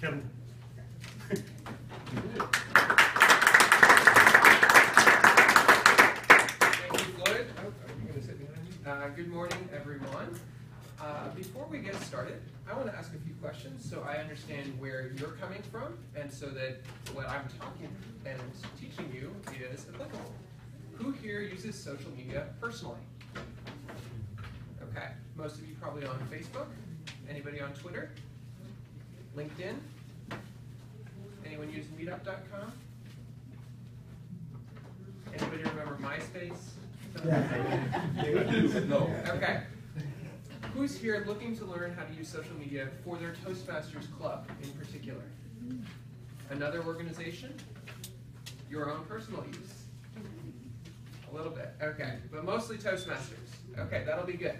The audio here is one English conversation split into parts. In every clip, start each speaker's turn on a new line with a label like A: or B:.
A: Kevin.
B: Thank you, Floyd. Oh, are you going to sit behind me? Good morning, everyone. Before we get started, I want to ask a few questions so I understand where you're coming from and so that what I'm talking and teaching you is applicable. Who here uses social media personally? Okay, most of you probably on Facebook. Anybody on Twitter? LinkedIn? Anyone use meetup.com? Anybody remember MySpace?
C: No.
B: Okay. Who's here looking to learn how to use social media for their Toastmasters club in particular? Another organization? Your own personal use? A little bit. Okay, but mostly Toastmasters. Okay, that'll be good.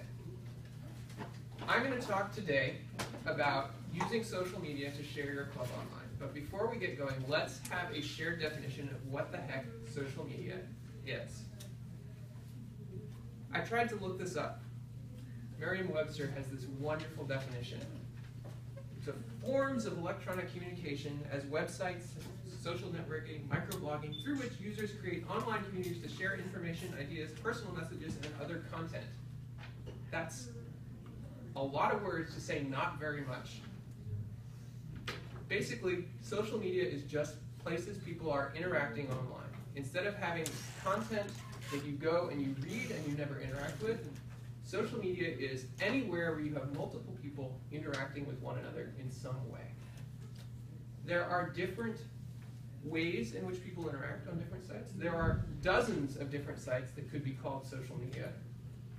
B: I'm going to talk today about using social media to share your club online. But before we get going, let's have a shared definition of what the heck social media is. I tried to look this up. Merriam-Webster has this wonderful definition. So forms of electronic communication as websites, social networking, microblogging, through which users create online communities to share information, ideas, personal messages, and other content. That's a lot of words to say not very much. Basically, social media is just places people are interacting online. Instead of having content that you go and you read and you never interact with, social media is anywhere where you have multiple people interacting with one another in some way. There are different ways in which people interact on different sites. There are dozens of different sites that could be called social media.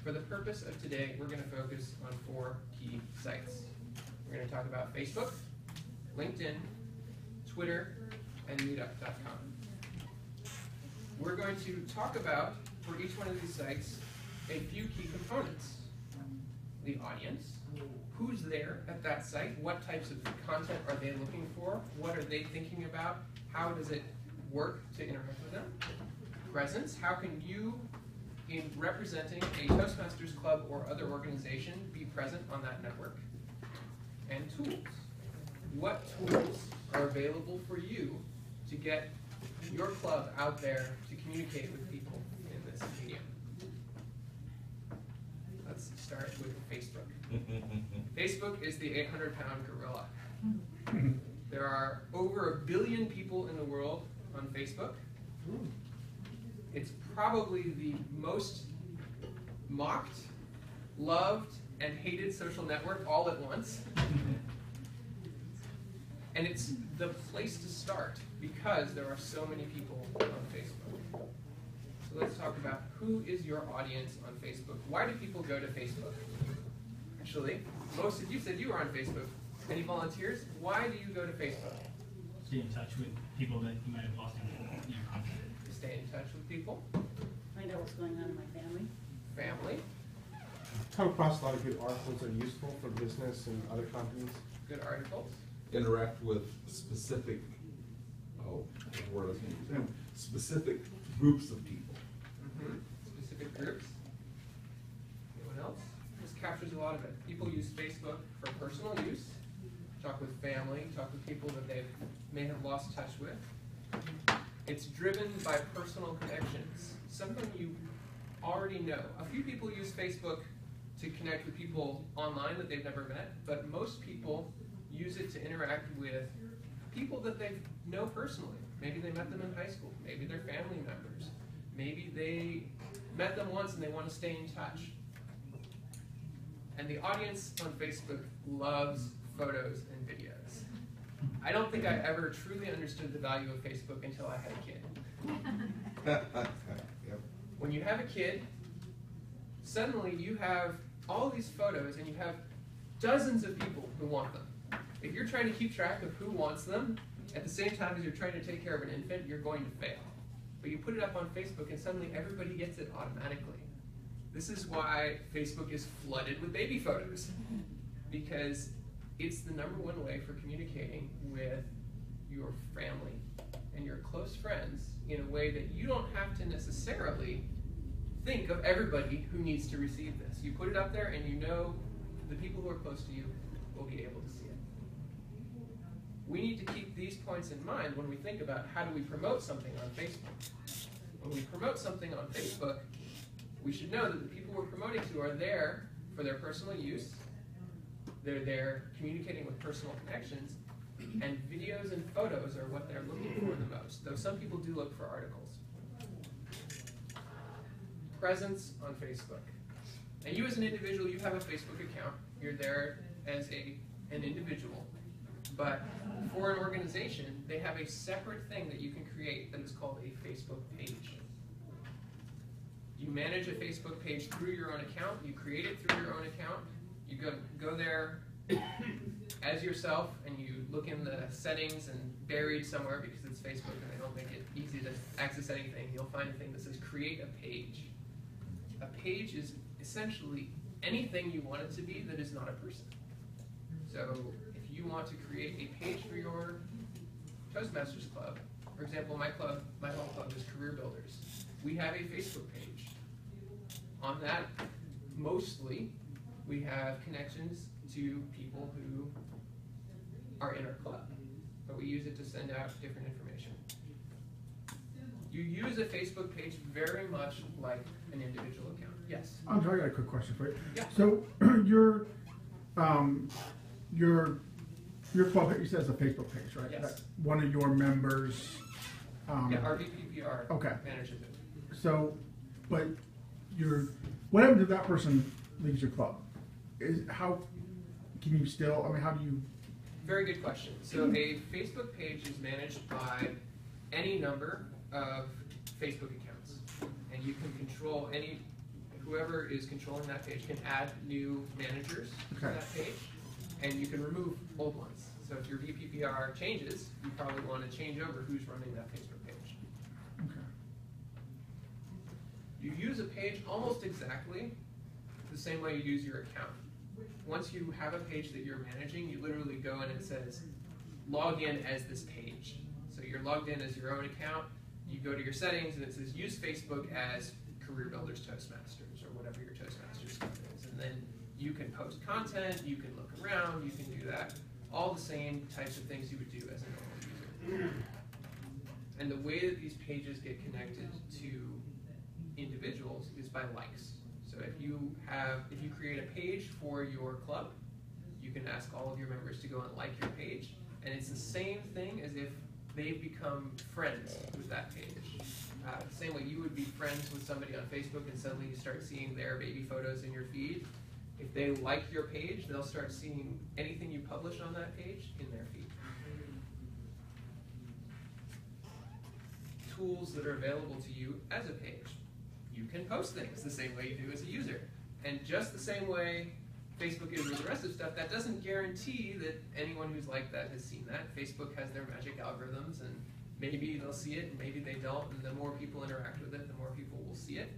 B: For the purpose of today, we're going to focus on 4 key sites. We're going to talk about Facebook, LinkedIn, Twitter, and meetup.com. We're going to talk about, for each one of these sites, a few key components. The audience, who's there at that site, what types of content are they looking for, what are they thinking about, how does it work to interact with them. Presence, how can you, in representing a Toastmasters club or other organization, be present on that network. And tools. What tools are available for you to get your club out there to communicate with people in this medium? Let's start with Facebook. Facebook is the 800-pound gorilla. There are over 1 billion people in the world on Facebook. It's probably the most mocked, loved, and hated social network all at once. And it's the place to start because there are so many people on Facebook. So let's talk about who is your audience on Facebook. Why do people go to Facebook? Actually, most of you said you were on Facebook. Any volunteers? Why do you go to Facebook?
D: Stay in touch with people that you might have lost in your contact.
B: Stay in touch with people.
E: Find out what's going on in my family.
B: Family.
A: Come across a lot of good articles that are useful for business and other companies.
B: Good articles.
C: Interact with specific, what word I was going to use, specific groups of people.
B: Specific groups. Anyone else? This captures a lot of it. People use Facebook for personal use. Talk with family, talk with people that they may have lost touch with. It's driven by personal connections, something you already know. A few people use Facebook to connect with people online that they've never met, but most people use it to interact with people that they know personally. Maybe they met them in high school. Maybe they're family members. Maybe they met them once and they want to stay in touch. And the audience on Facebook loves photos and videos. I don't think I ever truly understood the value of Facebook until I had a kid.
C: Yep.
B: When you have a kid, suddenly you have all these photos and you have dozens of people who want them. If you're trying to keep track of who wants them, at the same time as you're trying to take care of an infant, you're going to fail. But you put it up on Facebook and suddenly everybody gets it automatically. This is why Facebook is flooded with baby photos, because it's the #1 way for communicating with your family and your close friends in a way that you don't have to necessarily think of everybody who needs to receive this. You put it up there and you know the people who are close to you will be able to see it. We need to keep these points in mind when we think about how do we promote something on Facebook. When we promote something on Facebook, we should know that the people we're promoting to are there for their personal use, they're there communicating with personal connections, and videos and photos are what they're looking for the most, though some people do look for articles. Presence on Facebook. Now you as an individual, you have a Facebook account. You're there as an individual. But for an organization, they have a separate thing that you can create that is called a Facebook page. You manage a Facebook page through your own account. You create it through your own account. You go there as yourself, and you look in the settings, and buried somewhere, because it's Facebook and they don't make it easy to access anything, you'll find a thing that says create a page. A page is essentially anything you want it to be that is not a person. So if you want to create a page for your Toastmasters club, for example, my home club is Career Builders. We have a Facebook page. On that, mostly, we have connections to people who are in our club, but we use it to send out different information. You use a Facebook page very much like an individual account. Yes?
F: Andre, I got a quick question for you.
B: Yeah.
F: So your club, you said it's a Facebook page, right?
B: Yes.
F: That one of your members.
B: Yeah, RVPPR
F: okay.
B: manages it.
F: So, but what happens if that person leaves your club? How can you still? I mean, how do you?
B: Very good question. So a Facebook page is managed by any number of Facebook accounts, and you can control whoever is controlling that page can add new managers to that page, and you can remove old ones. So if your VPPR changes, you probably want to change over who's running that Facebook page.
F: Okay.
B: You use a page almost exactly the same way you use your account. Once you have a page that you're managing, you literally go in and it says, log in as this page. So you're logged in as your own account, you go to your settings and it says use Facebook as Career Builders Toastmasters, or whatever your Toastmasters stuff is. And then you can post content, you can look around, you can do that. All the same types of things you would do as a normal user. And the way that these pages get connected to individuals is by likes. So if you create a page for your club, you can ask all of your members to go and like your page, and it's the same thing as if they've become friends with that page. The same way you would be friends with somebody on Facebook and suddenly you start seeing their baby photos in your feed. If they like your page, they'll start seeing anything you publish on that page in their feed. Tools that are available to you as a page. You can post things the same way you do as a user. And just the same way Facebook is with the rest of stuff, that doesn't guarantee that anyone who's like that has seen that. Facebook has their magic algorithms, and maybe they'll see it and maybe they don't, and the more people interact with it, the more people will see it.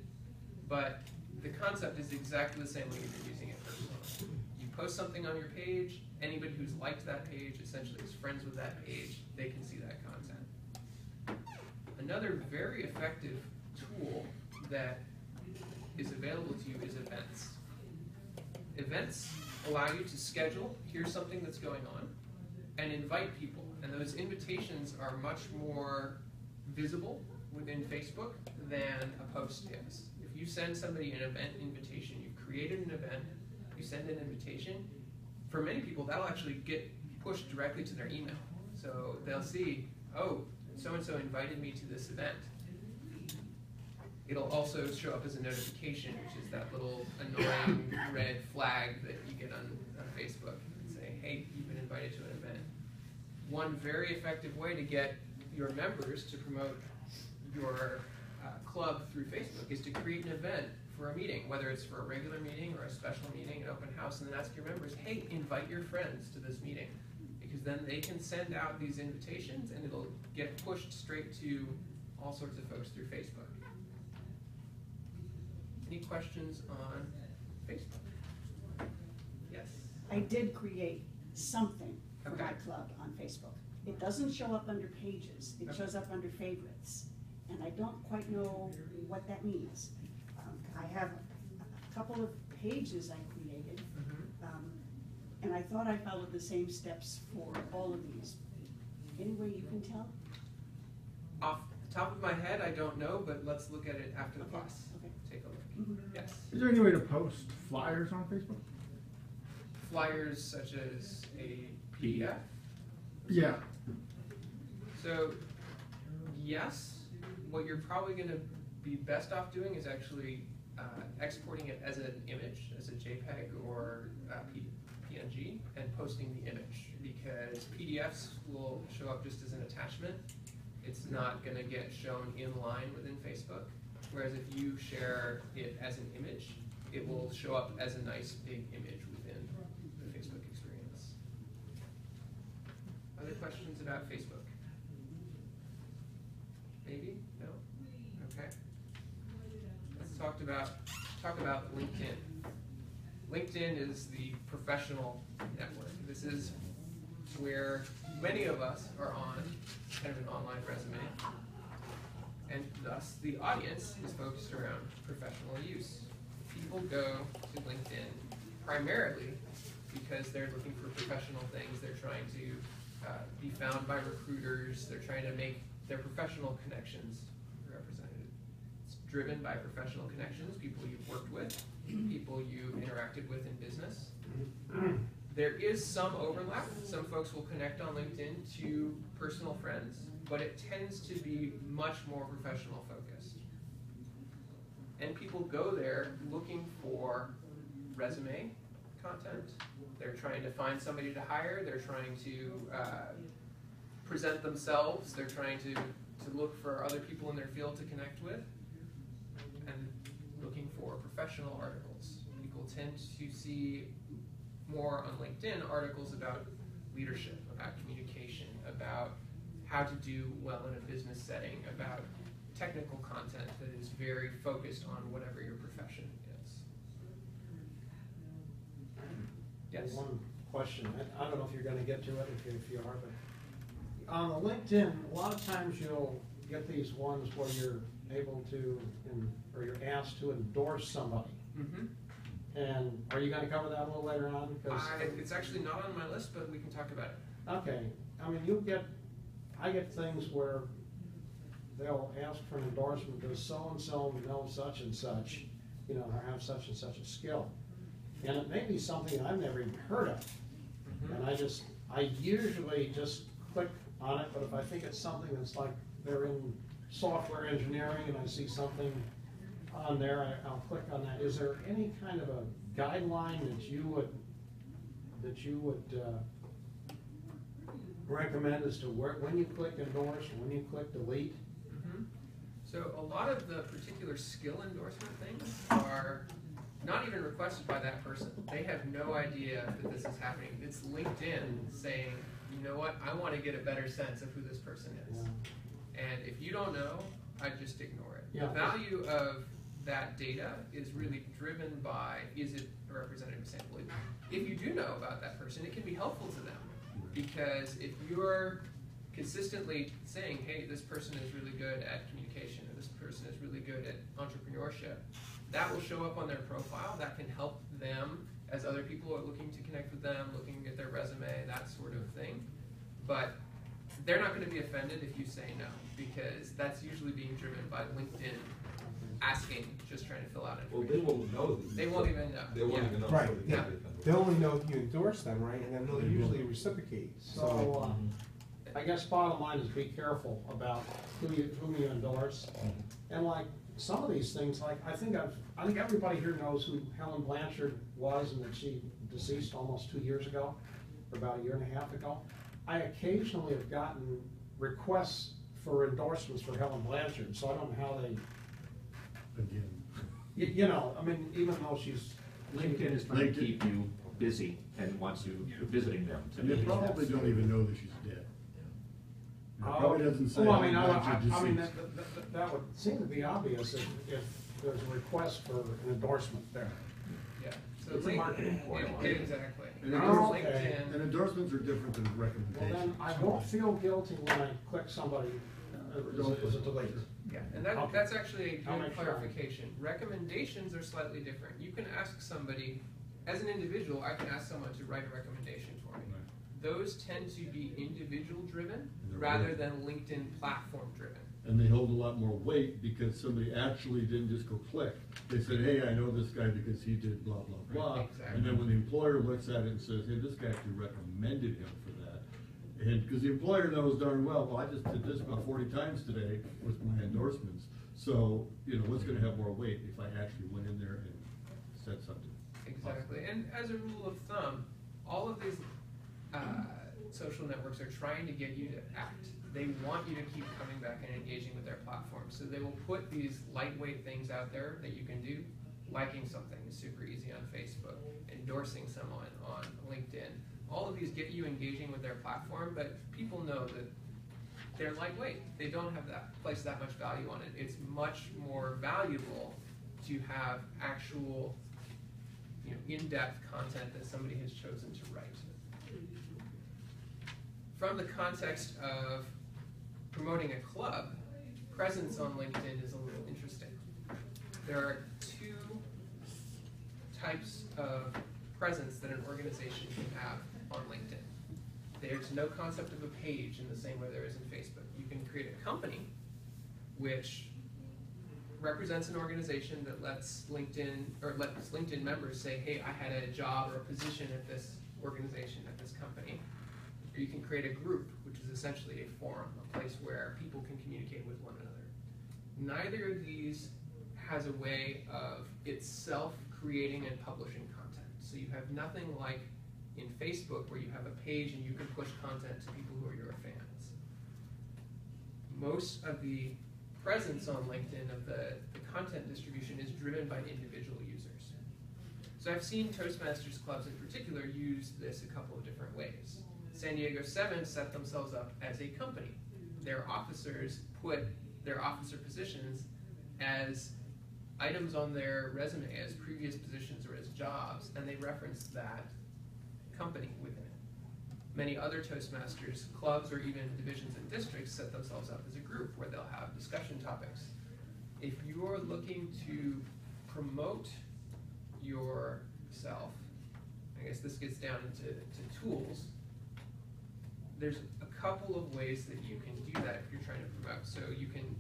B: But the concept is exactly the same way you've been using it personally. You post something on your page, anybody who's liked that page essentially is friends with that page, they can see that content. Another very effective tool that is available to you is events. Events allow you to schedule, here's something that's going on, and invite people. And those invitations are much more visible within Facebook than a post is. If you send somebody an event invitation, you've created an event, you send an invitation, for many people that'll actually get pushed directly to their email. So they'll see, oh, so-and-so invited me to this event. It'll also show up as a notification, which is that little annoying red flag that you get on Facebook and say, hey, you've been invited to an event. One very effective way to get your members to promote your club through Facebook is to create an event for a meeting, whether it's for a regular meeting or a special meeting, an open house, and then ask your members, hey, invite your friends to this meeting. Because then they can send out these invitations and it'll get pushed straight to all sorts of folks through Facebook. Any questions on Facebook? Yes?
E: I did create something for my
B: Okay.
E: club on Facebook. It doesn't show up under pages, it
B: Okay.
E: shows up under favorites. And I don't quite know what that means. I have a couple of pages I created, and I thought I followed the same steps for all of these. Any way you can tell?
B: Off the top of my head, I don't know, but let's look at it after the
E: Okay,
B: class.
E: okay.
B: Take a look.
E: Mhm.
B: Yes.
F: Is there any way to post flyers on Facebook?
B: Flyers such as a PDF.
F: Yeah.
B: So, yes, what you're probably going to be best off doing is actually exporting it as an image, as a JPEG or PNG, and posting the image, because PDFs will show up just as an attachment. It's not going to get shown in line within Facebook, whereas if you share it as an image, it will show up as a nice big image within the Facebook experience. Other questions about Facebook? Maybe? No? Okay. Let's talk about LinkedIn. LinkedIn is the professional network. This is where many of us are on kind of an online resume, and thus the audience is focused around professional use. People go to LinkedIn primarily because they're looking for professional things. They're trying to be found by recruiters. They're trying to make their professional connections represented. It's driven by professional connections, people you've worked with, people you interacted with in business. There is some overlap. Some folks will connect on LinkedIn to personal friends, but it tends to be much more professional focused. And people go there looking for resume content. They're trying to find somebody to hire. They're trying to present themselves. They're trying to look for other people in their field to connect with, and looking for professional articles. People tend to see more on LinkedIn articles about leadership, about communication, about how to do well in a business setting, about technical content that is very focused on whatever your profession is. Yes?
G: One question, I don't know if you're gonna get to it, if you are, but on the LinkedIn, a lot of times you'll get these ones where you're able to, or you're asked to endorse somebody.
B: Mm-hmm.
G: And are you gonna cover that a little later on? 'Cause
B: It's actually not on my list, but we can talk about it.
G: okay, I mean, I get things where they'll ask for an endorsement, does so-and-so know such and such, you know, or have such and such a skill. And it may be something I've never even heard of.
B: Mm-hmm.
G: And I usually just click on it, but if I think it's something that's like, they're in software engineering and I see something on there, I'll click on that. Is there any kind of a guideline that you would recommend as to when you click endorse, when you click delete?
B: Mm-hmm. So a lot of the particular skill endorsement things are not even requested by that person. They have no idea that this is happening. It's LinkedIn saying, you know what, I want to get a better sense of who this person is.
G: Yeah.
B: And if you don't know, I just ignore it.
G: Yeah.
B: The value of that data is really driven by, is it a representative sample? If you do know about that person, it can be helpful to them. Because if you're consistently saying, hey, this person is really good at communication, or this person is really good at entrepreneurship, that will show up on their profile. That can help them as other people are looking to connect with them, looking at their resume, that sort of thing. But they're not going to be offended if you say no, because that's usually being driven by LinkedIn asking, just trying to fill out
C: Well,
B: information.
C: they won't know. That
B: They won't even know.
C: They won't
B: Yeah.
C: even know.
A: Right,
C: so they
A: yeah.
C: can't defend it.
A: They only know if you endorse them, right, and then they'll usually reciprocate,
G: So, I guess bottom line is be careful about whom you endorse. And like, some of these things, like, I think everybody here knows who Helen Blanchard was and that she deceased almost 2 years ago, or about a year and a half ago. I occasionally have gotten requests for endorsements for Helen Blanchard, so I don't know how they,
H: Again.
G: you know, I mean, even though she's.
I: LinkedIn is trying to keep you busy and wants you visiting them.
H: And they probably don't even know that she's dead. It probably doesn't say.
G: Well, I mean,
H: Blanchard
G: I mean,
H: deceased.
G: that would seem to be obvious if there's a request for an endorsement there.
B: Yeah. So
G: It's a marketing point.
B: Exactly.
H: And
G: Oh, okay.
B: LinkedIn.
H: And endorsements are different than
G: Well,
H: recommendations.
G: then I won't feel guilty when I click somebody, is it delete?
B: Yeah, and that,
G: Okay.
B: that's actually a
G: I'll
B: good
G: make sure.
B: clarification. Recommendations are slightly different. You can ask somebody, as an individual, I can ask someone to write a recommendation for me. those tend to be individual driven
H: And they're
B: rather
H: very-
B: than LinkedIn platform driven.
H: And they hold a lot more weight because somebody actually didn't just go click. They said, hey, I know this guy because he did blah, blah, blah.
B: Exactly.
H: And then when the employer looks at it and says, hey, this guy actually recommended him for that. And because the employer knows darn well, I just did this about 40 times today with my endorsements. So, what's gonna have more weight if I actually went in there and said something?
B: Exactly. And as a rule of thumb, all of these social networks are trying to get you to act. They want you to keep coming back and engaging with their platform. So they will put these lightweight things out there that you can do. Liking something is super easy on Facebook. Endorsing someone on LinkedIn. All of these get you engaging with their platform, but people know that they're lightweight. They don't have place that much value on it. It's much more valuable to have actual, in-depth content that somebody has chosen to write. From the context of promoting a club, presence on LinkedIn is a little interesting. There are two types of presence that an organization can have on LinkedIn. There's no concept of a page in the same way there is in Facebook. You can create a company which represents an organization that lets LinkedIn members say, hey, I had a job or a position at this organization, at this company. Or you can create a group, which is essentially a forum, a place where people can communicate with one another. Neither of these has a way of itself creating and publishing content. So you have nothing like in Facebook where you have a page and you can push content to people who are your fans. Most of the presence on LinkedIn of the content distribution is driven by individual users. So I've seen Toastmasters clubs in particular use this a couple of different ways. San Diego 7 set themselves up as a company. Their officers put their officer positions as items on their resume, as previous positions or as jobs, and they reference that company within it. Many other Toastmasters clubs or even divisions and districts set themselves up as a group where they'll have discussion topics. If you're looking to promote yourself, I guess this gets down into tools, there's a couple of ways that you can do that if you're trying to promote. So you can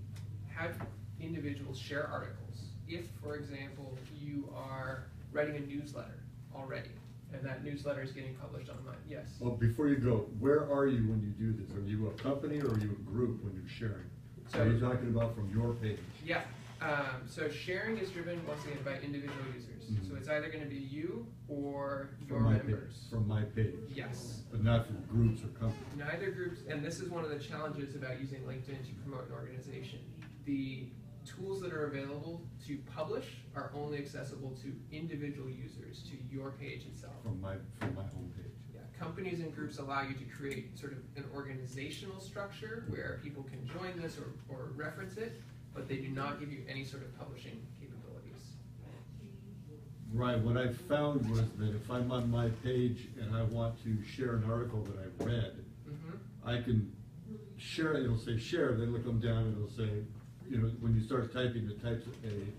B: have individuals share articles. If, for example, you are writing a newsletter already, and that newsletter is getting published online, yes?
H: Well, before you go, where are you when you do this? Are you a company or are you a group when you're sharing?
B: So,
H: are you talking about from your page?
B: Yeah. So sharing is driven, once again, by individual users.
H: Mhm.
B: So it's either going to be you or your
H: From my
B: members.
H: page, from my page.
B: Yes.
H: But not from groups or companies.
B: Neither groups, and this is one of the challenges about using LinkedIn to promote an organization. The tools that are available to publish are only accessible to individual users, to your page itself.
H: From my home page.
B: Yeah, companies and groups allow you to create sort of an organizational structure where people can join this or reference it, but they do not give you any sort of publishing capabilities.
H: Right, what I found was that if I'm on my page and I want to share an article that I read, I can share it, it'll say share, then it'll come down and it'll say, when you start typing, it types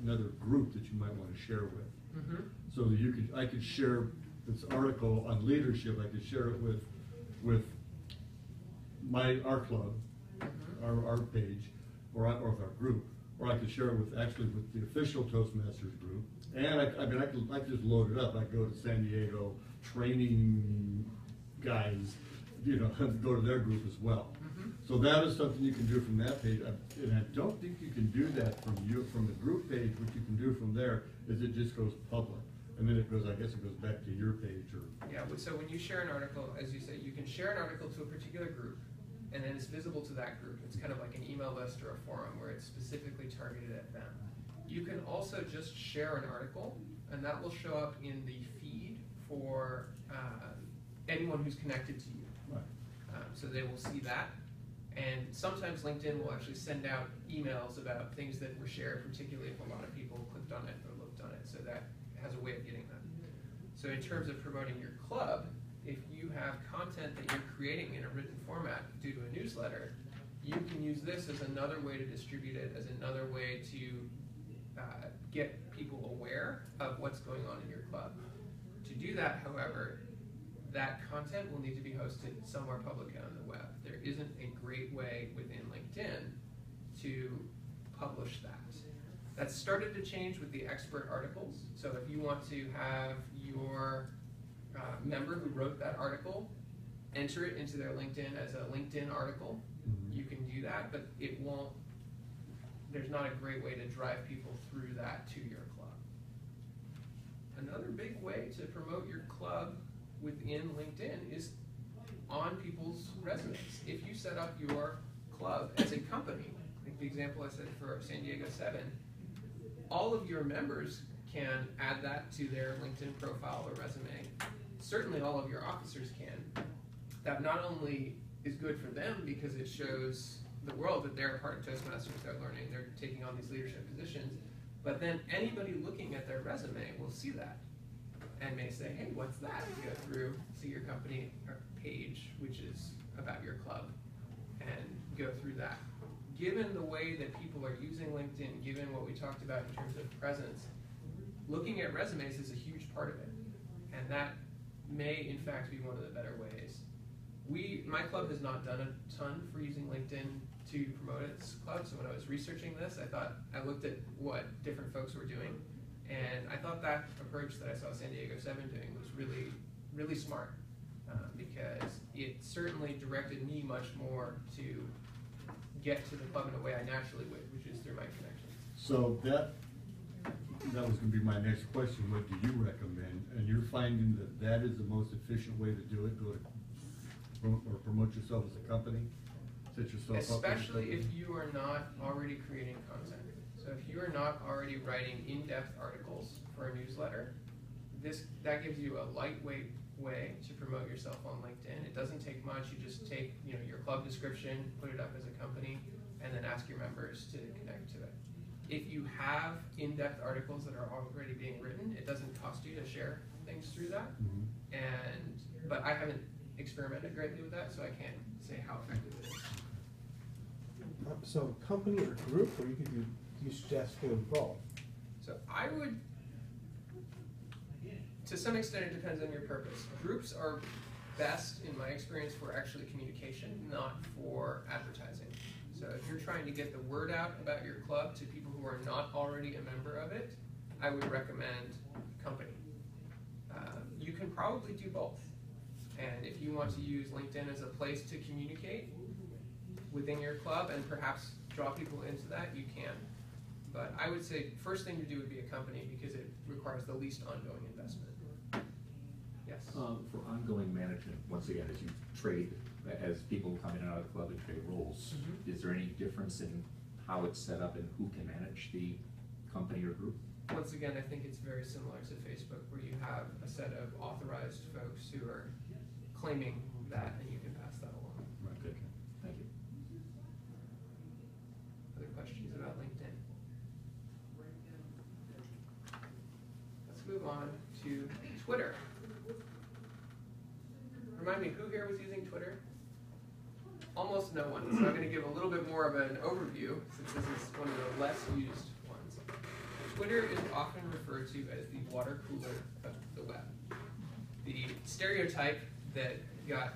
H: another group that you might want to share with. So that I could share this article on leadership, I could share it with our club, our page, or with our group, or I could share it with the official Toastmasters group. And I could just load it up. I go to San Diego training guys, go to their group as well. So that is something you can do from that page. And I don't think you can do that from the group page. What you can do from there is it just goes public. And then I guess it goes back to your page or.
B: Yeah, so when you share an article, as you say, you can share an article to a particular group, and then it's visible to that group. It's kind of like an email list or a forum where it's specifically targeted at them. You can also just share an article, and that will show up in the feed for anyone who's connected to you.
H: Right.
B: So they will see that. And sometimes LinkedIn will actually send out emails about things that were shared, particularly if a lot of people clicked on it or looked on it. So that has a way of getting them. So in terms of promoting your club, if you have content that you're creating in a written format due to a newsletter, you can use this as another way to distribute it, as another way to get people aware of what's going on in your club. To do that, however, that content will need to be hosted somewhere public on the web. There isn't a great way within LinkedIn to publish that. That's started to change with the expert articles. So if you want to have your member who wrote that article enter it into their LinkedIn as a LinkedIn article, you can do that, but it won't, there's not a great way to drive people through that to your club. Another big way to promote your club within LinkedIn is on people's resumes. If you set up your club as a company, like the example I said for San Diego 7, all of your members can add that to their LinkedIn profile or resume. Certainly all of your officers can. That not only is good for them because it shows the world that they're a part of Toastmasters, they're learning, they're taking on these leadership positions, but then anybody looking at their resume will see that and may say, hey, what's that? You go through, see your company page, which is about your club, and go through that. Given the way that people are using LinkedIn, given what we talked about in terms of presence, looking at resumes is a huge part of it. And that may, in fact, be one of the better ways. My club has not done a ton for using LinkedIn to promote its club, so when I was researching this, I looked at what different folks were doing, and I thought that approach that I saw San Diego 7 doing was really, really smart, because it certainly directed me much more to get to the club in a way I naturally would, which is through my connections.
H: So that was going to be my next question. What do you recommend? And you're finding that that is the most efficient way to do it? Go to or promote yourself as a company? Set yourself
B: Especially
H: up
B: if you are not already creating content. So if you are not already writing in-depth articles for a newsletter, that gives you a lightweight way to promote yourself on LinkedIn. It doesn't take much. You just take your club description, put it up as a company, and then ask your members to connect to it. If you have in-depth articles that are already being written, it doesn't cost you to share things through that. But I haven't experimented greatly with that, so I can't say how effective it is.
A: So company or group, or you could you suggest doing both?
B: So I would, to some extent it depends on your purpose. Groups are best, in my experience, for actually communication, not for advertising. So if you're trying to get the word out about your club to people who are not already a member of it, I would recommend company. You can probably do both. And if you want to use LinkedIn as a place to communicate within your club and perhaps draw people into that, you can. But I would say first thing to do would be a company because it requires the least ongoing investment. Yes?
I: For ongoing management, once again, as you trade, as people come in and out of the club and trade roles, is there any difference in how it's set up and who can manage the company or group?
B: Once again, I think it's very similar to Facebook, where you have a set of authorized folks who are claiming that, and you can pass that along.
I: Right, good. Thank you.
B: Other questions about LinkedIn? Let's move on to Twitter. Remind me, who here was using Twitter? Almost no one, so I'm going to give a little bit more of an overview, since this is one of the less used ones. Twitter is often referred to as the water cooler of the web. The stereotype that got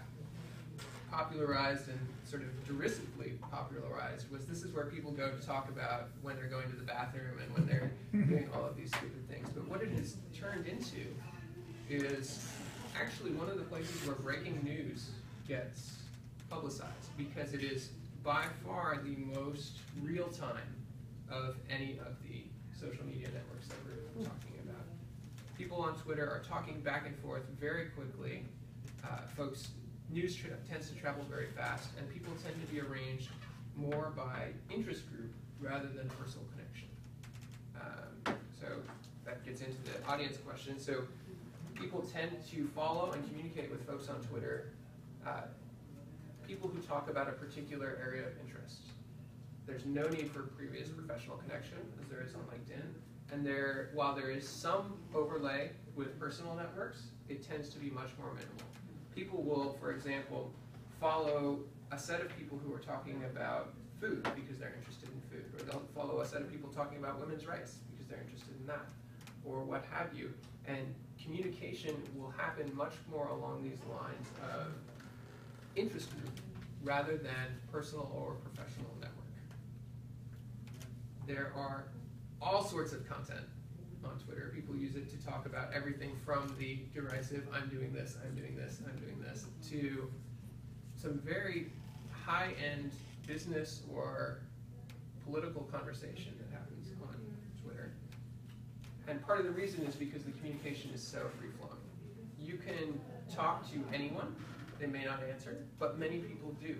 B: popularized and sort of derisively popularized was this is where people go to talk about when they're going to the bathroom and when they're doing all of these stupid things. But what it has turned into is actually one of the places where breaking news gets publicized, because it is by far the most real time of any of the social media networks that we're talking about. People on Twitter are talking back and forth very quickly. News tends to travel very fast, and people tend to be arranged more by interest group rather than personal connection. So that gets into the audience question. So people tend to follow and communicate with folks on Twitter, people who talk about a particular area of interest. There's no need for previous professional connection, as there is on LinkedIn. And while there is some overlay with personal networks, it tends to be much more minimal. People will, for example, follow a set of people who are talking about food because they're interested in food, or they'll follow a set of people talking about women's rights because they're interested in that. or what have you. And communication will happen much more along these lines of interest group rather than personal or professional network. There are all sorts of content on Twitter. People use it to talk about everything from the derisive, I'm doing this, I'm doing this, I'm doing this, to some very high-end business or political conversation that happens on Twitter. And part of the reason is because the communication is so free-flowing. You can talk to anyone, they may not answer, but many people do.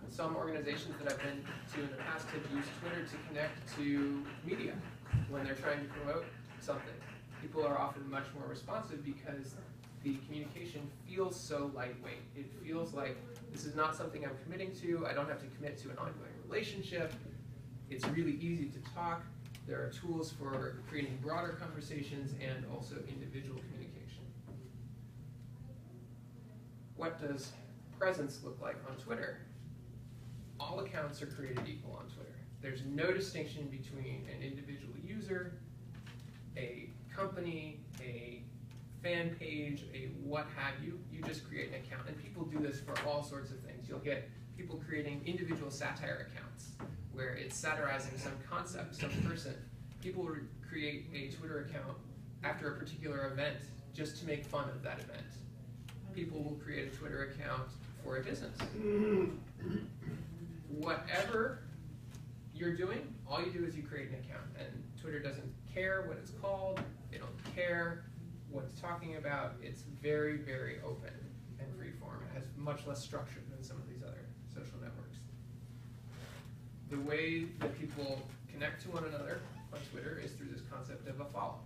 B: Some organizations that I've been to in the past have used Twitter to connect to media when they're trying to promote something. People are often much more responsive because the communication feels so lightweight. It feels like this is not something I'm committing to. I don't have to commit to an ongoing relationship. It's really easy to talk. There are tools for creating broader conversations and also individual communication. What does presence look like on Twitter? All accounts are created equal on Twitter. There's no distinction between an individual user, a company, a fan page, a what have you. You just create an account. And people do this for all sorts of things. You'll get people creating individual satire accounts where it's satirizing some concept, some person. People will create a Twitter account after a particular event just to make fun of that event. People will create a Twitter account for a business. Whatever you're doing, all you do is you create an account, and Twitter doesn't care what it's called, they don't care what it's talking about. It's very, very open and freeform. It has much less structure than some of these other social networks. The way that people connect to one another on Twitter is through this concept of a follow.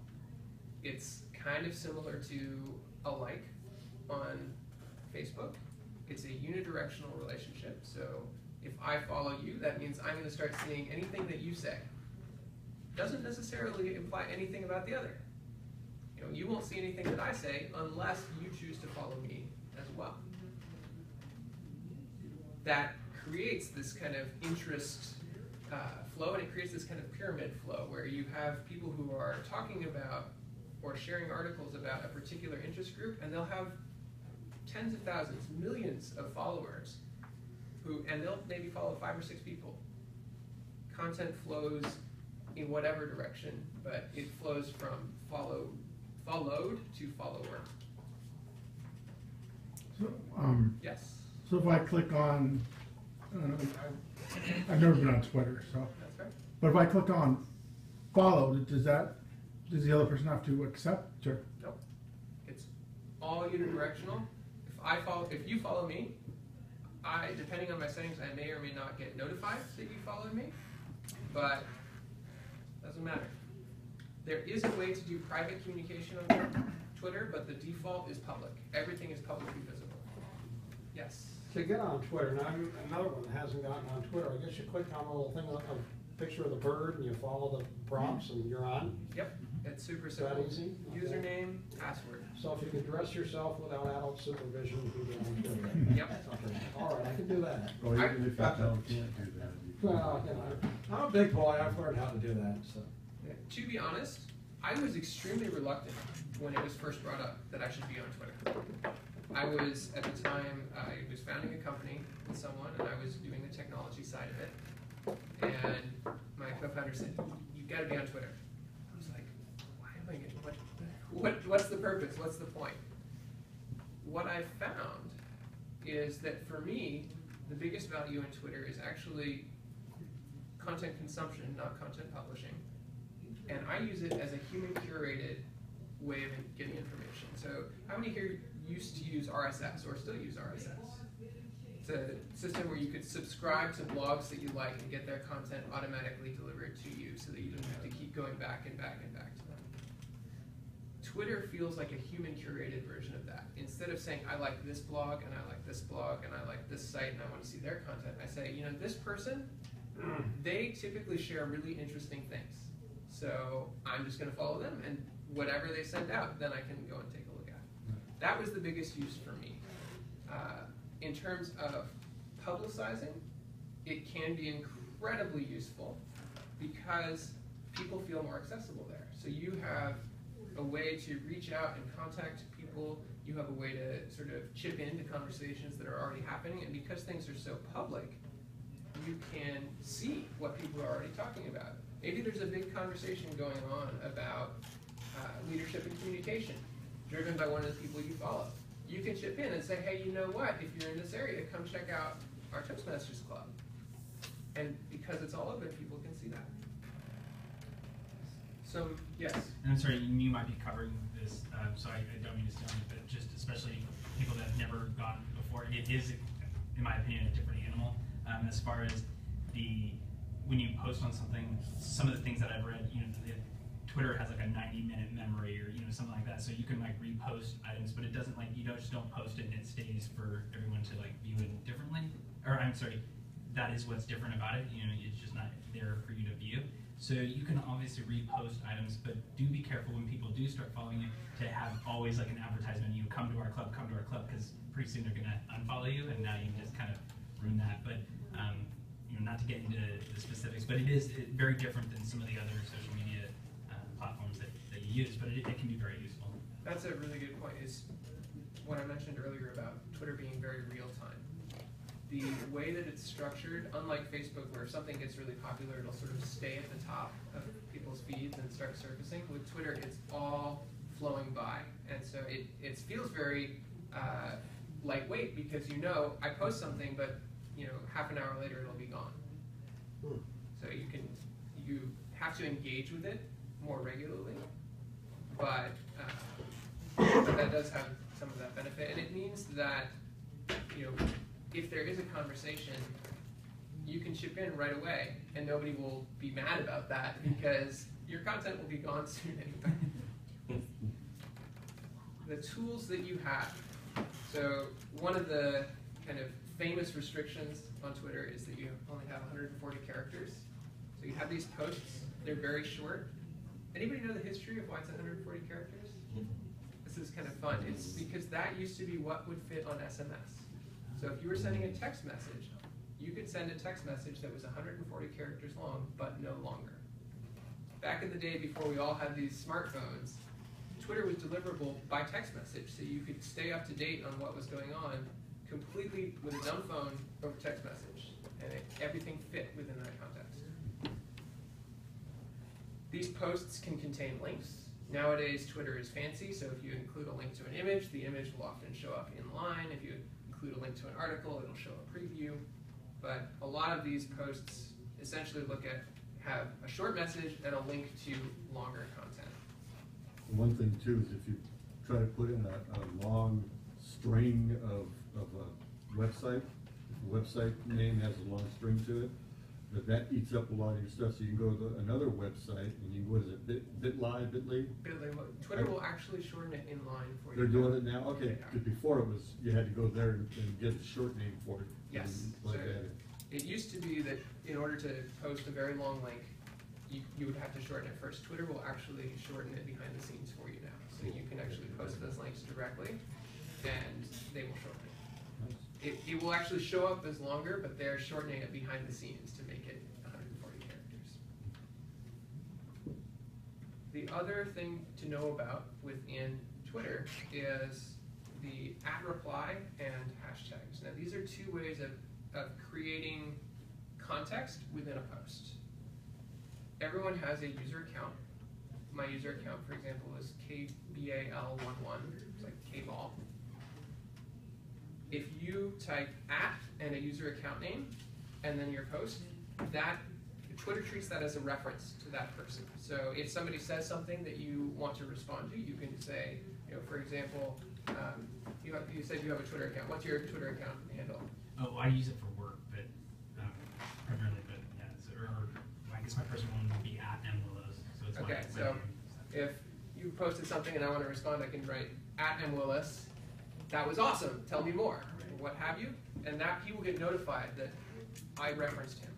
B: It's kind of similar to a like on Facebook. It's a unidirectional relationship, so if I follow you, that means I'm going to start seeing anything that you say. Doesn't necessarily imply anything about the other. You know, you won't see anything that I say unless you choose to follow me as well. That creates this kind of interest flow, and it creates this kind of pyramid flow where you have people who are talking about or sharing articles about a particular interest group, and they'll have tens of thousands, millions of followers, and they'll maybe follow 5 or 6 people. Content flows in whatever direction, but it flows from followed to follower.
F: So,
B: Yes,
F: so if I click on, I've never been on Twitter, so,
B: that's right.
F: but if I click on follow, does the other person have to accept, or?
B: Nope. It's all unidirectional. If you follow me, depending on my settings, I may or may not get notified that you followed me, but doesn't matter. There is a way to do private communication on Twitter, but the default is public. Everything is publicly visible. Yes?
G: To get on Twitter, now another one that hasn't gotten on Twitter, I guess you click on a little thing, a picture of the bird, and you follow the prompts, and you're on.
B: Yep. It's super
G: Is that
B: simple.
G: easy? Okay.
B: Username, password.
G: So if you can dress yourself without adult supervision, you can get on Twitter.
B: Yep.
G: Okay. All right, I can do that.
H: Or even if you can't do that. you can-
G: Well, you know, I'm a big boy, I've learned how to do that, so.
B: To be honest, I was extremely reluctant when it was first brought up that I should be on Twitter. I was, at the time, I was founding a company with someone, and I was doing the technology side of it. And my co-founder said, "You gotta be on Twitter." I was like, why am I getting, what's the purpose? What's the point? What I found is that for me, the biggest value in Twitter is actually content consumption, not content publishing. And I use it as a human curated way of getting information. So how many here used to use RSS or still use RSS? It's a system where you could subscribe to blogs that you like and get their content automatically delivered to you so that you don't have to keep going back and back and back to them. Twitter feels like a human curated version of that. Instead of saying, I like this blog and I like this blog and I like this site and I want to see their content, I say, you know, this person, they typically share really interesting things. So I'm just going to follow them, and whatever they send out, then I can go and take a look at it. That was the biggest use for me. In terms of publicizing, it can be incredibly useful because people feel more accessible there. So you have a way to reach out and contact people. You have a way to sort of chip into conversations that are already happening, and because things are so public, you can see what people are already talking about. Maybe there's a big conversation going on about leadership and communication, driven by one of the people you follow. You can chip in and say, hey, you know what? If you're in this area, come check out our Toastmasters club. And because it's all open, people can see that. So, yes?
D: And I'm sorry, you might be covering this, so I don't mean to steal it, but just especially people that have never gone before, it is, in my opinion, a different animal. As far as when you post on something, some of the things that I've read, Twitter has like a 90-minute memory or something like that, so you can like repost items, but it doesn't you just don't post it and it stays for everyone to like view it differently. Or I'm sorry, that is what's different about it. It's just not there for you to view. So you can obviously repost items, but do be careful when people do start following you to have always like an advertisement. You come to our club, because pretty soon they're gonna unfollow you, and now you just kind of ruin that. But not to get into the specifics, but it is very different than some of the other social media platforms that you use, but it can be very useful.
B: That's a really good point, is what I mentioned earlier about Twitter being very real time. The way that it's structured, unlike Facebook where if something gets really popular, it'll sort of stay at the top of people's feeds and start surfacing. With Twitter, it's all flowing by. And so it feels very lightweight because I post something, but half an hour later it'll be gone. So you have to engage with it more regularly, but that does have some of that benefit, and it means that if there is a conversation, you can chip in right away, and nobody will be mad about that because your content will be gone soon anyway. The tools that you have. So one of the kind of famous restrictions on Twitter is that you only have 140 characters. So you have these posts, they're very short. Anybody know the history of why it's 140 characters? This is kind of fun. It's because that used to be what would fit on SMS. So if you were sending a text message, you could send a text message that was 140 characters long, but no longer. Back in the day before we all had these smartphones, Twitter was deliverable by text message, so you could stay up to date on what was going on completely with a dumb phone over text message, and everything fit within that context. These posts can contain links. Nowadays, Twitter is fancy, so if you include a link to an image, the image will often show up in line. If you include a link to an article, it'll show a preview. But a lot of these posts essentially have a short message and a link to longer content.
H: One thing too is if you try to put in a long string of a website, if the website name has a long string to it, that eats up a lot of your stuff. So you can go to another website and you, what is it, Bitly?
B: Twitter will actually shorten it in line for you.
H: They're doing it now? Okay, because before it was, you had to go there and get a short name for it.
B: Yes. So it used to be that in order to post a very long link, you would have to shorten it first. Twitter will actually shorten it behind the scenes for you now. So you can actually post those links directly, and they will shorten it. It will actually show up as longer, but they're shortening it behind the scenes to make it 140 characters. The other thing to know about within Twitter is the @reply and hashtags. Now these are two ways of creating context within a post. Everyone has a user account. My user account, for example, is KBAL11, it's like K-ball. If you type @ and a user account name, and then your post, Twitter treats that as a reference to that person. So if somebody says something that you want to respond to, you can say, for example, you said you have a Twitter account. What's your Twitter account handle?
D: Oh, I use it for work, but primarily, but yeah, I guess my personal one would be @mwillows. So it's
B: okay, so if you posted something and I want to respond, I can write @mwillis. That was awesome. Tell me more. What have you? And that he will get notified that I referenced him.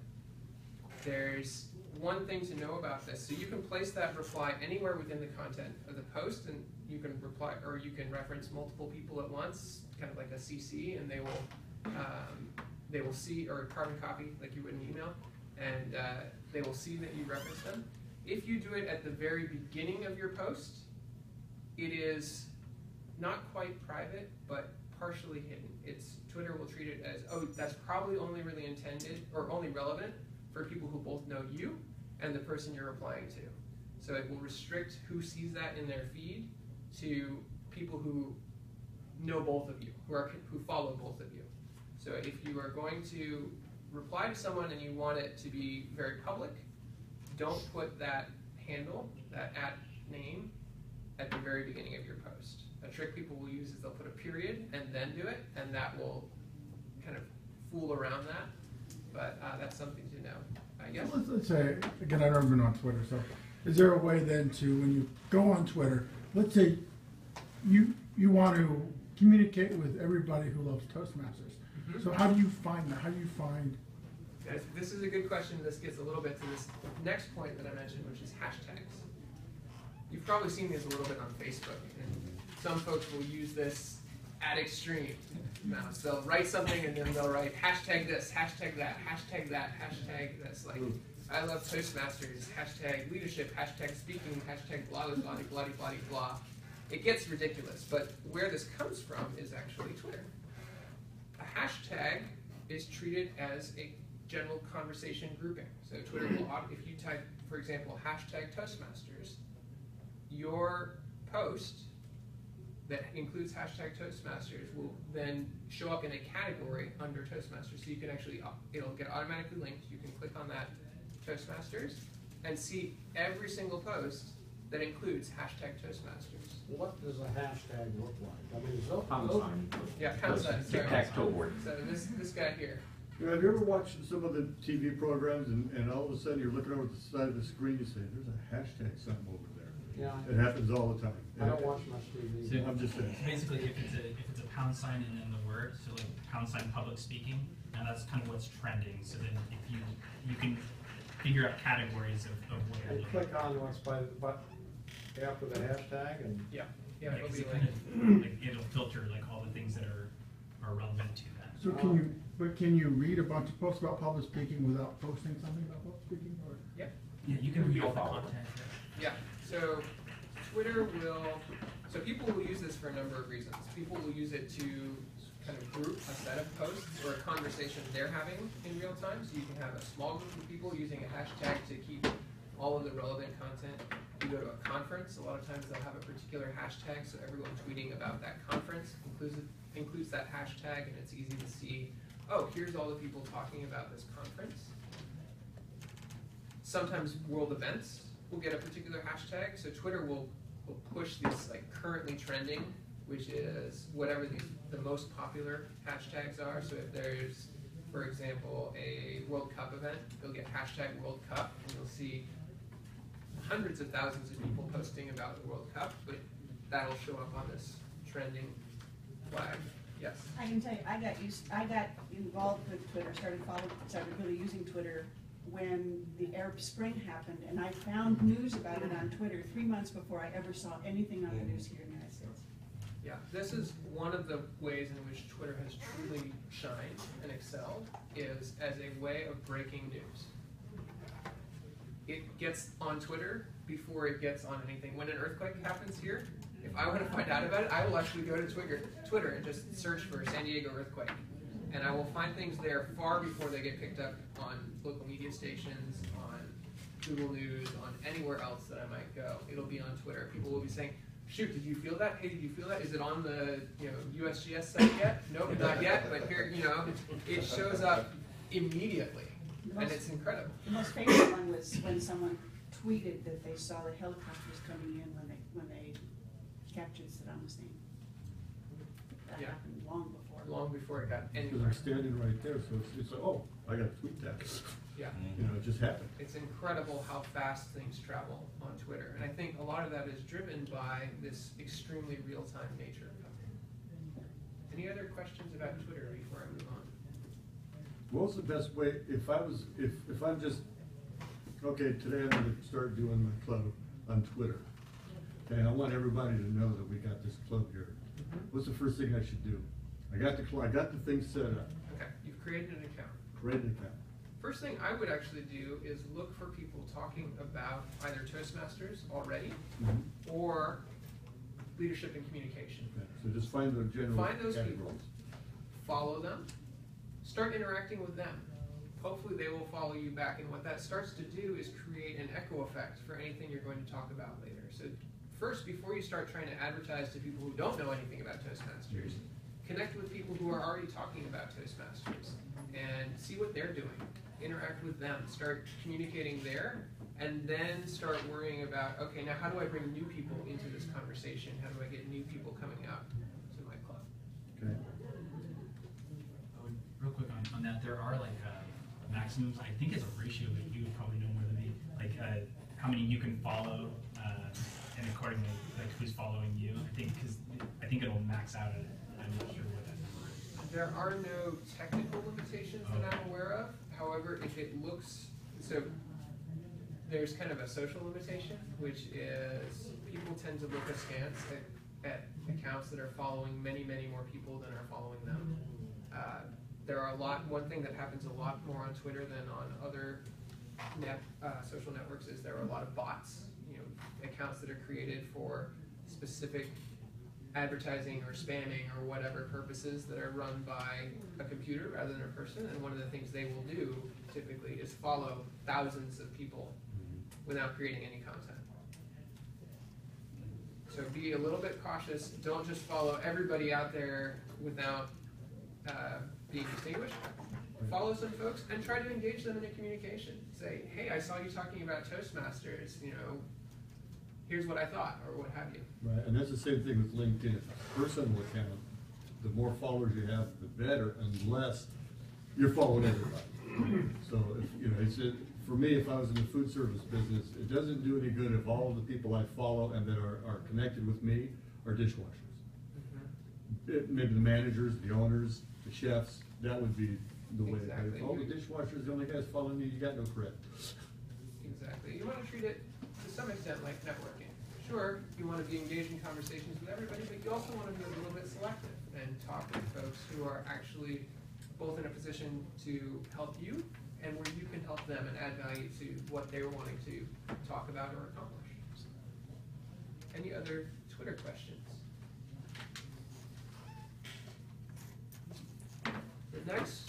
B: There's one thing to know about this. So you can place that reply anywhere within the content of the post, and you can reply, or you can reference multiple people at once, kind of like a CC, and they will see, or carbon copy like you would in email, and they will see that you reference them. If you do it at the very beginning of your post, it is not quite private, but partially hidden. Twitter will treat it as, oh, that's probably only really intended or only relevant for people who both know you and the person you're replying to. So it will restrict who sees that in their feed to people who know both of you, who follow both of you. So if you are going to reply to someone and you want it to be very public, don't put that handle, that @name, at the very beginning of your post. A trick people will use is they'll put a period and then do it, and that will kind of fool around that. But that's something to know, I guess.
F: Let's say, again, I've never been on Twitter, so is there a way then to, when you go on Twitter, let's say you want to communicate with everybody who loves Toastmasters.
B: Mm-hmm.
F: So how do you find that? How do you find?
B: This is a good question. This gets a little bit to this next point that I mentioned, which is hashtags. You've probably seen these a little bit on Facebook, and some folks will use this at extreme. Now, so they'll write something and then they'll write hashtag this, hashtag that, hashtag that, hashtag this. Like, I love Toastmasters, hashtag leadership, hashtag speaking, hashtag blah, blah, blah, blah, blah, blah. It gets ridiculous, but where this comes from is actually Twitter. A hashtag is treated as a general conversation grouping. So Twitter will, if you type, for example, hashtag Toastmasters, your post that includes hashtag Toastmasters will then show up in a category under Toastmasters. So you can actually, it'll get automatically linked. You can click on that Toastmasters and see every single post that includes hashtag Toastmasters.
G: What does a hashtag look like? I mean, is
I: Pound sign.
B: Yeah, pound sign. sorry.
I: Tic-tac-toe board.
B: So this guy here.
H: You know, have you ever watched some of the TV programs and all of a sudden you're looking over the side of the screen, you say, there's a hashtag something over there.
G: Yeah.
H: It happens all the time.
G: I don't watch much TV.
D: So
H: I'm just saying.
D: basically, if it's a pound sign and then the word, so like pound sign public speaking, and that's kind of what's trending. So then if you can figure out categories of what you're
G: And
D: looking
G: click on what's after the hashtag and.
B: Yeah,
D: Yeah,
B: it'll
D: 'cause
B: be
D: it
B: like,
D: kind of, like, it'll filter like all the things that are relevant to that.
F: So can you read a bunch of posts about public speaking without posting something about public speaking? Or?
B: yeah.
D: Yeah, you can read all the
I: follow.
D: content.
B: Yeah, so Twitter so people will use this for a number of reasons. People will use it to kind of group a set of posts or a conversation they're having in real time. So you can have a small group of people using a hashtag to keep all of the relevant content. You go to a conference, a lot of times they'll have a particular hashtag, so everyone tweeting about that conference includes that hashtag, and it's easy to see, oh, here's all the people talking about this conference. Sometimes world events will get a particular hashtag, so Twitter will push these like currently trending, which is whatever the most popular hashtags are. So if there's, for example, a World Cup event, you'll get hashtag World Cup, and you'll see hundreds of thousands of people posting about the World Cup, but that'll show up on this trending flag. Yes.
E: I can tell you, I got involved with Twitter, started really using Twitter when the Arab Spring happened, and I found news about it on Twitter 3 months before I ever saw anything on the news here in the United States.
B: Yeah, this is one of the ways in which Twitter has truly shined and excelled, is as a way of breaking news. It gets on Twitter before it gets on anything. When an earthquake happens here, if I want to find out about it, I will actually go to Twitter and just search for San Diego earthquake. And I will find things there far before they get picked up on local media stations, on Google News, on anywhere else that I might go. It'll be on Twitter. People will be saying, shoot, did you feel that? Hey, did you feel that? Is it on the USGS site yet? Nope, not yet, but here, it shows up immediately. And it's incredible.
E: The most famous one was when someone tweeted that they saw the helicopters coming in when they captured Saddam Hussein. That
B: Yeah.
E: happened long before.
B: Long before it got
H: Because
B: anywhere.
H: I'm standing right there, so it's like, oh, I got to tweet that.
B: Yeah.
H: You know, it just happened.
B: It's incredible how fast things travel on Twitter. And I think a lot of that is driven by this extremely real-time nature of it. Any other questions about Twitter before I move on?
H: What was the best way, if I'm just, okay, today I'm gonna start doing my club on Twitter. Okay, I want everybody to know that we got this club here. What's the first thing I should do? I got the thing set up,
B: Okay, you've created an account.
H: create an account.
B: First thing I would actually do is look for people talking about either Toastmasters already
H: Mhm.
B: or leadership and communication.
H: Okay, so just find the general
B: Find those people,
H: categories.
B: follow them, start interacting with them. Hopefully they will follow you back, and what that starts to do is create an echo effect for anything you're going to talk about later. So first, before you start trying to advertise to people who don't know anything about Toastmasters, connect with people who are already talking about Toastmasters and see what they're doing. Interact with them, start communicating there, and then start worrying about, okay, now how do I bring new people into this conversation? How do I get new people coming out to my club?
H: Okay.
D: Real quick on that, there are like maximums. I think it's a ratio that you would probably know more than me. Like how many you can follow, and accordingly, like who's following you. I think it'll max out at it. I'm not sure what that number is.
B: There are no technical limitations that I'm aware of. However, if it looks, so there's kind of a social limitation, which is people tend to look askance at accounts that are following many, many more people than are following them. There are one thing that happens a lot more on Twitter than on other social networks is there are a lot of bots, accounts that are created for specific advertising or spamming or whatever purposes that are run by a computer rather than a person. And one of the things they will do typically is follow thousands of people without creating any content. So be a little bit cautious. Don't just follow everybody out there without being distinguished. Follow some folks and try to engage them in a communication. Say, hey, I saw you talking about Toastmasters, here's what I thought, or what have you.
H: Right, and that's the same thing with LinkedIn. If it's a personal account, the more followers you have, the better, unless you're following everybody. So, for me, if I was in the food service business, it doesn't do any good if all of the people I follow and that are connected with me are dishwashers. Maybe the managers, the owners, the chefs, that would be the way.
B: Exactly.
H: If all the dishwashers, the only guys following you, you got no credit.
B: Exactly. You want to treat it to some extent like networking. Sure, you want to be engaged in conversations with everybody, but you also want to be a little bit selective and talk with folks who are actually both in a position to help you and where you can help them and add value to what they're wanting to talk about or accomplish. Any other Twitter questions? The next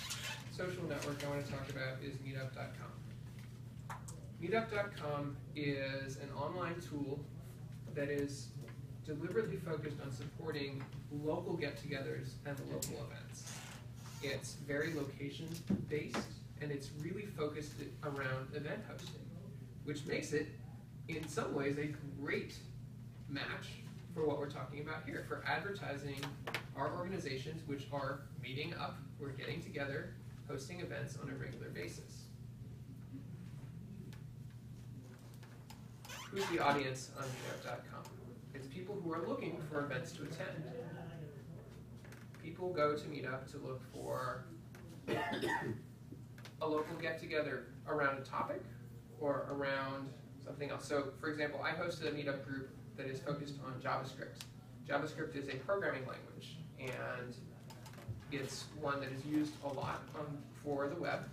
B: social network I want to talk about is meetup.com. Meetup.com is an online tool that is deliberately focused on supporting local get-togethers and local events. It's very location-based, and it's really focused around event hosting, which makes it, in some ways, a great match for what we're talking about here, for advertising our organizations, which are meeting up, we're getting together, hosting events on a regular basis. Who's the audience on meetup.com? It's people who are looking for events to attend. People go to Meetup to look for a local get-together around a topic or around something else. So, for example, I hosted a Meetup group that is focused on JavaScript. JavaScript is a programming language, and it's one that is used a lot for the web,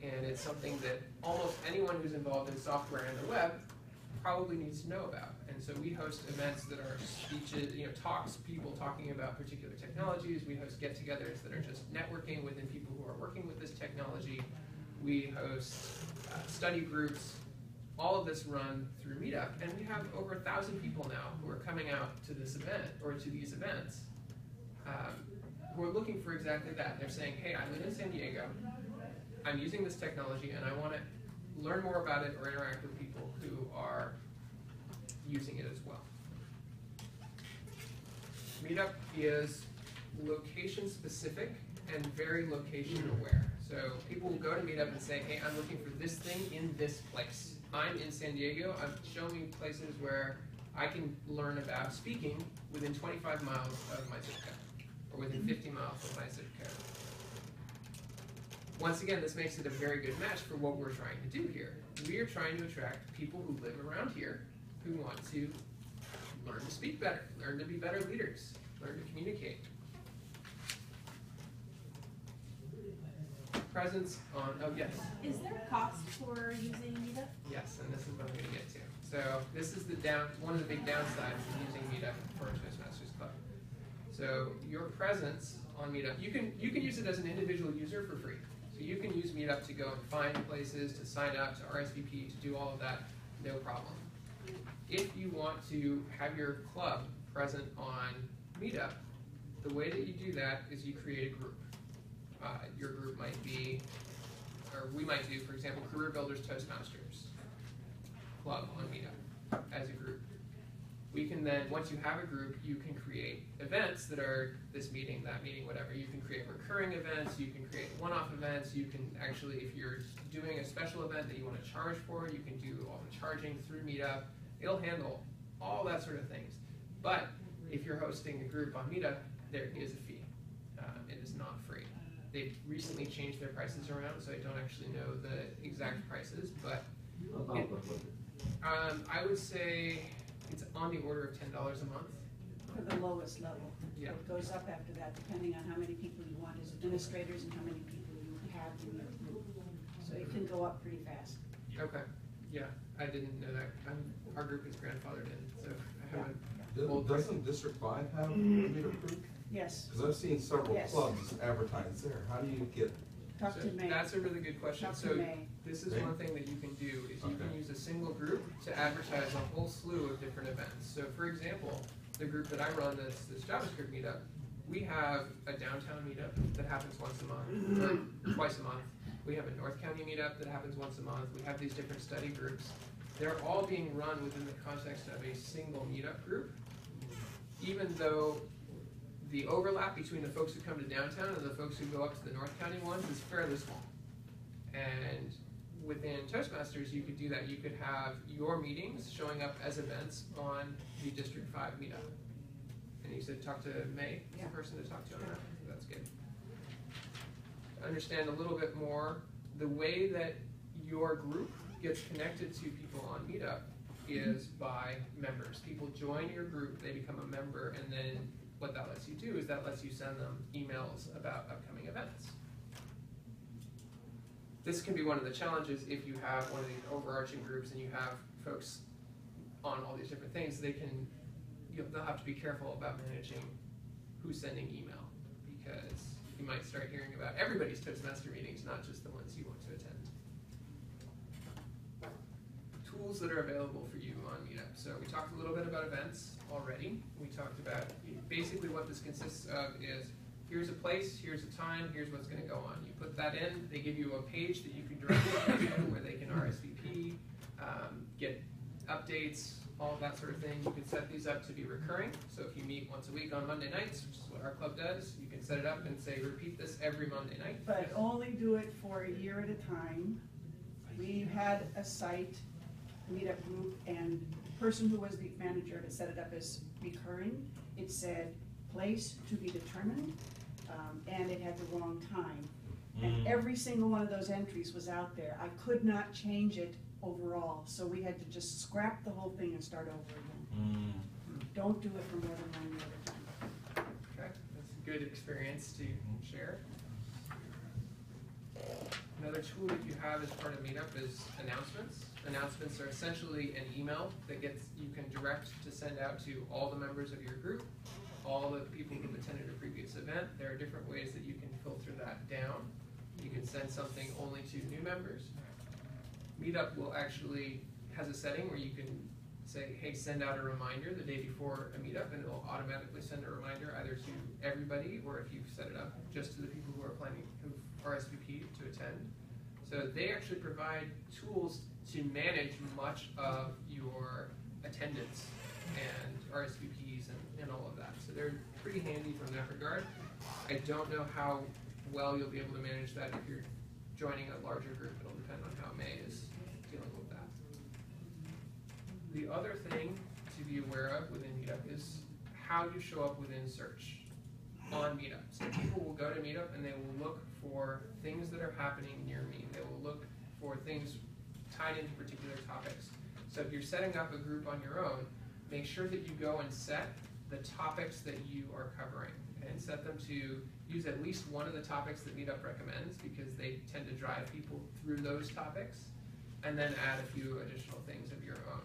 B: and it's something that almost anyone who's involved in software and the web probably needs to know about. And so we host events that are speeches, talks, people talking about particular technologies. We host get-togethers that are just networking within people who are working with this technology. We host study groups. All of this run through Meetup, and we have over 1,000 people now who are coming out to this event or to these events who are looking for exactly that. They're saying, hey, I live in San Diego. I'm using this technology, and I want to learn more about it or interact with people who are using it as well. Meetup is location specific and very location aware. So people will go to Meetup and say, hey, I'm looking for this thing in this place. I'm in San Diego. Show me places where I can learn about speaking within 25 miles of my zip code, or within 50 miles of my zip code. Once again, this makes it a very good match for what we're trying to do here. We are trying to attract people who live around here who want to learn to speak better, learn to be better leaders, learn to communicate. Presence on, oh yes.
J: Is there a cost for using Meetup?
B: Yes, and this is what I'm going to get to. So this is one of the big downsides of using Meetup for a Toastmasters club. So your presence on Meetup, you can use it as an individual user for free. So you can use Meetup to go and find places, to sign up, to RSVP, to do all of that, no problem. If you want to have your club present on Meetup, the way that you do that is you create a group. Your group might be, or we might do, for example, Career Builders Toastmasters club on Meetup as a group. We can then, once you have a group, you can create events that are this meeting, that meeting, whatever. You can create recurring events, you can create one-off events, you can actually, if you're doing a special event that you want to charge for, you can do all the charging through Meetup. It'll handle all that sort of things. But if you're hosting a group on Meetup, there is a fee. It is not free. They've recently changed their prices around, so I don't actually know the exact prices, but I would say it's on the order of $10 a month.
E: For the lowest level.
B: Yeah.
E: It goes up after that, depending on how many people you want as administrators and how many people you have in your group. So it can go up pretty fast.
B: Okay. Yeah, I didn't know that. Our group is grandfathered in, so I haven't.
C: Doesn't District 5 have a Meetup group?
E: Yes.
C: Because I've seen several
E: Yes.
C: clubs advertised there. How do you get?
E: Talk to May.
B: That's a really good question.
E: Talk to
B: So
E: May.
B: this is
C: May?
B: one thing that you can do is you can
C: Okay.
B: use a single group to advertise a whole slew of different events. So for example, the group that I run, this JavaScript meetup, we have a downtown meetup that happens once a month, or twice a month. We have a North County meetup that happens once a month. We have these different study groups. They're all being run within the context of a single meetup group, even though the overlap between the folks who come to downtown and the folks who go up to the North County ones is fairly small. And within Toastmasters, you could do that. You could have your meetings showing up as events on the District 5 meetup. And you said talk to May,
E: Yeah.
B: the person to talk to on that. So that's good. To understand a little bit more, the way that your group gets connected to people on Meetup is by members. People join your group, they become a member, and then what that lets you do is that lets you send them emails about upcoming events. This can be one of the challenges if you have one of these overarching groups and you have folks on all these different things. They'll have to be careful about managing who's sending email, because you might start hearing about everybody's Toastmaster meetings, not just the ones you want to attend. Tools that are available for you on Meetup. So we talked a little bit about events already. We talked about basically what this consists of is here's a place, here's a time, here's what's going to go on. You put that in, they give you a page that you can direct them to where they can RSVP, get updates, all of that sort of thing. You can set these up to be recurring. So if you meet once a week on Monday nights, which is what our club does, you can set it up and say repeat this every Monday night.
E: But only do it for a year at a time. We had a site, meetup group, and the person who was the manager had set it up as recurring. It said place to be determined, and it had the wrong time. And every single one of those entries was out there. I could not change it overall, so we had to just scrap the whole thing and start over again. Don't do it for more than 1 year at a time.
B: Okay, that's a good experience to share. Another tool that you have as part of Meetup is announcements. Announcements are essentially an email that you can direct to send out to all the members of your group, all the people who've attended a previous event. There are different ways that you can filter that down. You can send something only to new members. Meetup has a setting where you can say, hey, send out a reminder the day before a meetup, and it will automatically send a reminder either to everybody, or if you've set it up, just to the people who are who've RSVP'd to attend. So they actually provide tools to manage much of your attendance and RSVPs and all of that. So they're pretty handy from that regard. I don't know how well you'll be able to manage that if you're joining a larger group. It'll depend on how May is dealing with that. The other thing to be aware of within Meetup is how you show up within search on Meetup. So people will go to Meetup and they will look for things that are happening near me. They will look for things tied into particular topics. So if you're setting up a group on your own, make sure that you go and set the topics that you are covering, and set them to use at least one of the topics that Meetup recommends, because they tend to drive people through those topics, and then add a few additional things of your own.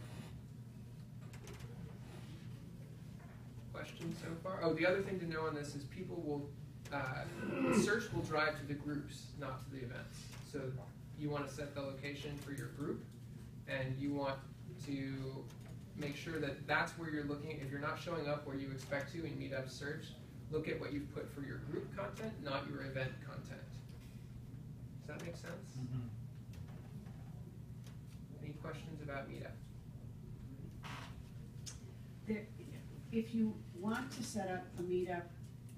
B: questions so far. Oh, the other thing to know on this is people will, the search will drive to the groups, not to the events. So you want to set the location for your group, and you want to make sure that that's where you're looking. If you're not showing up where you expect to in Meetup search, look at what you've put for your group content, not your event content. Does that make sense?
D: Mm-hmm.
B: Any questions about Meetup?
E: If you want to set up a Meetup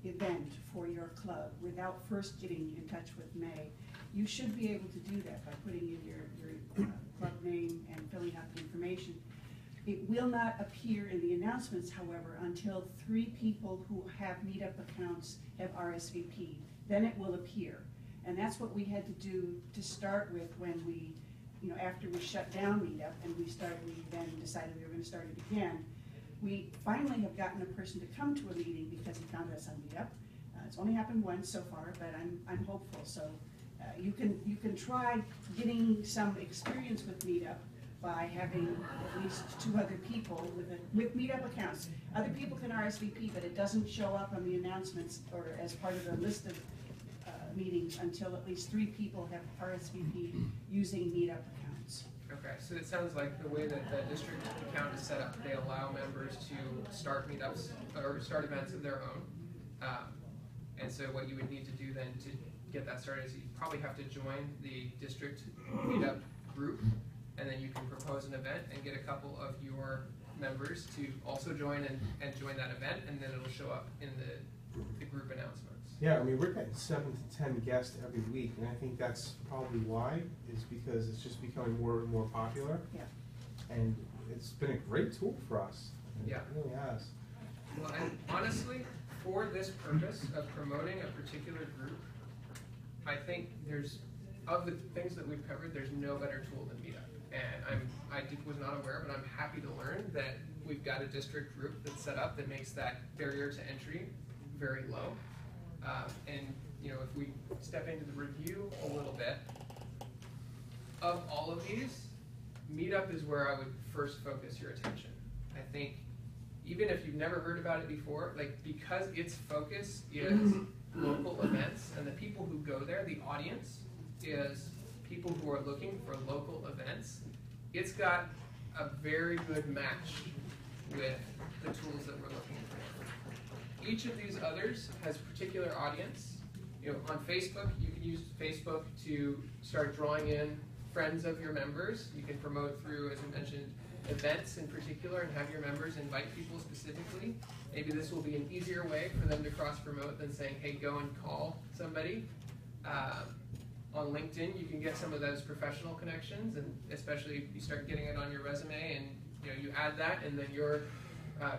E: event for your club without first getting in touch with May, you should be able to do that by putting in your club name and filling out the information. It will not appear in the announcements, however, until 3 people who have Meetup accounts have RSVP'd. Then it will appear. And that's what we had to do to start with when we, after we shut down Meetup and we then decided we were going to start it again. We finally have gotten a person to come to a meeting because he found us on Meetup. It's only happened once so far, but I'm hopeful. So you can try getting some experience with Meetup by having at least 2 other people with Meetup accounts. Other people can RSVP, but it doesn't show up on the announcements or as part of the list of meetings until at least 3 people have RSVP using Meetup accounts.
B: Okay, so it sounds like the way that the district account is set up, they allow members to start meetups or start events of their own. And so what you would need to do then to get that started is you probably have to join the district meetup group, and then you can propose an event and get a couple of your members to also join and join that event, and then it'll show up in the group announcements.
A: Yeah, I mean, we're getting 7 to 10 guests every week, and I think that's probably why, is because it's just becoming more and more popular.
E: Yeah.
A: And it's been a great tool for us.
B: Yeah.
A: It really has.
B: Well, and honestly, for this purpose of promoting a particular group, I think of the things that we've covered, there's no better tool than Meetup. And I was not aware, but I'm happy to learn that we've got a district group that's set up that makes that barrier to entry very low. And if we step into the review a little bit, of all of these, Meetup is where I would first focus your attention. I think even if you've never heard about it before, because its focus is local events, and the people who go there, the audience, is people who are looking for local events, it's got a very good match with the tools that we're looking for. Each of these others has particular audience. On Facebook, you can use Facebook to start drawing in friends of your members. You can promote through, as we mentioned, events in particular, and have your members invite people specifically. Maybe this will be an easier way for them to cross-promote than saying, hey, go and call somebody. On LinkedIn, you can get some of those professional connections, and especially if you start getting it on your resume, and you add that, and then your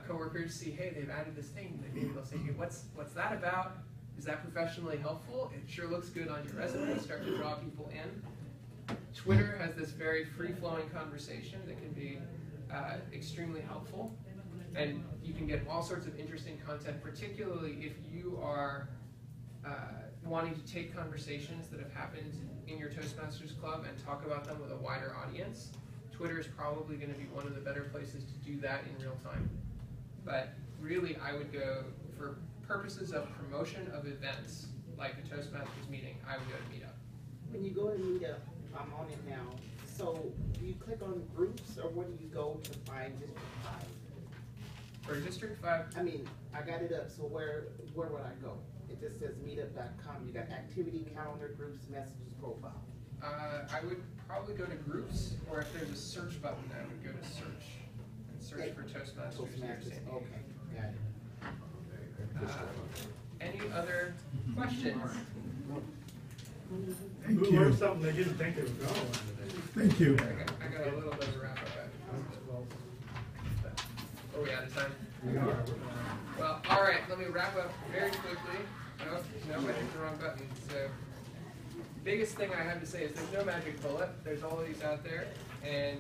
B: coworkers see, hey, they've added this thing. Maybe they'll say, hey, what's that about? Is that professionally helpful? It sure looks good on your resume. Start to draw people in. Twitter has this very free-flowing conversation that can be extremely helpful, and you can get all sorts of interesting content, particularly if you are wanting to take conversations that have happened in your Toastmasters club and talk about them with a wider audience. Twitter is probably going to be one of the better places to do that in real time. But really, I would go, for purposes of promotion of events, like a Toastmasters meeting, I would go to Meetup.
J: When you go to Meetup, I'm on it now, so do you click on groups, or where do you go to find District 5?
B: For District 5,
J: I mean, I got it up, so where would I go? It just says meetup.com. You got activity, calendar, groups, messages, profile.
B: I would probably go to groups, or if there's a search button, I would go to search and search for Toastmasters.
J: Okay, got it.
B: Any other questions?
F: Thank
K: We
F: you.
K: learned something they didn't think they were going to.
F: Thank you.
B: I got a little bit of a wrap up. Are we out of time?
K: We are.
B: Well, all right, let me wrap up very quickly. No, I hit the wrong button. So, biggest thing I have to say is there's no magic bullet. There's all of these out there, and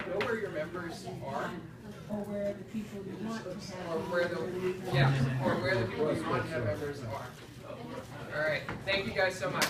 B: know where your members are,
E: Or where the people you want to have.
B: or where the people you want to have members are. All right, thank you guys so much.